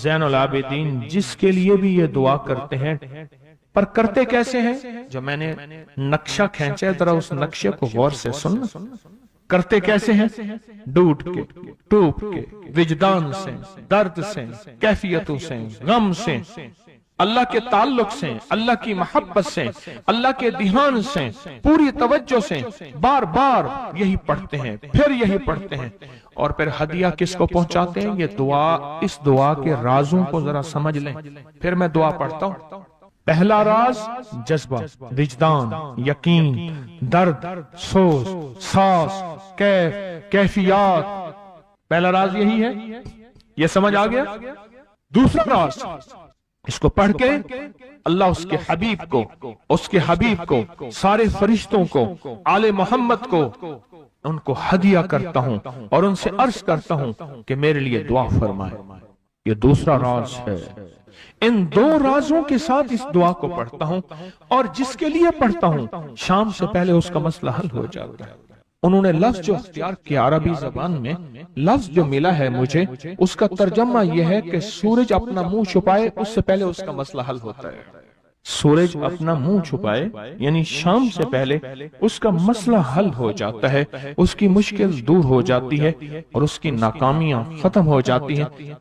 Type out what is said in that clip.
زین العابدین جس کے لیے بھی یہ دعا کرتے ہیں، پر کرتے کیسے ہیں؟ جو میں نے نقشہ کھینچا ہے ذرا اس نقشے کو غور سے سننا۔ کرتے کیسے ہیں؟ ڈوٹ کے، ٹوپ کے، وجدان سے، درد سے، کیفیتوں سے، غم سے، اللہ کے تعلق سے، اللہ کی محبت سے، اللہ کے دھیان سے، پوری توجہ سے بار بار یہی پڑھتے ہیں، پھر یہی پڑھتے ہیں، اور پھر ہدیہ کس کو پہنچاتے ہیں؟ یہ دعا، اس دعا کے رازوں کو ذرا سمجھ لیں۔ پھر میں دعا پڑھتا ہوں۔ پہلا راز جذبہ، وجدان، یقین، درد، سوز، ساز، کیف، کیفیات، پہلا راز یہی ہے۔ یہ سمجھ آ گیا؟ دوسرا راز، اس کو پڑھ کے اللہ اس کے حبیب کو، اس کے حبیب کو، سارے فرشتوں کو، آل محمد کو، ان کو ہدیہ کرتا ہوں اور ان سے عرض کرتا ہوں کہ میرے لیے دعا فرمائے۔ یہ دوسرا راز ہے۔ ان دو رازوں کے ساتھ اس دعا کو پڑھتا ہوں، اور جس کے لیے پڑھتا ہوں شام سے پہلے اس کا مسئلہ حل ہو جاتا ہے۔ انہوں نے لفظ جو اختیار کیا عربی زبان میں، لفظ جو ملا ہے مجھے، اس کا ترجمہ یہ ہے کہ سورج اپنا منہ چھپائے اس سے پہلے اس کا مسئلہ حل ہوتا ہے۔ سورج اپنا منہ چھپائے یعنی شام سے پہلے اس کا مسئلہ حل ہو جاتا ہے، اس کی مشکل دور ہو جاتی ہے اور اس کی ناکامیاں ختم ہو جاتی ہیں۔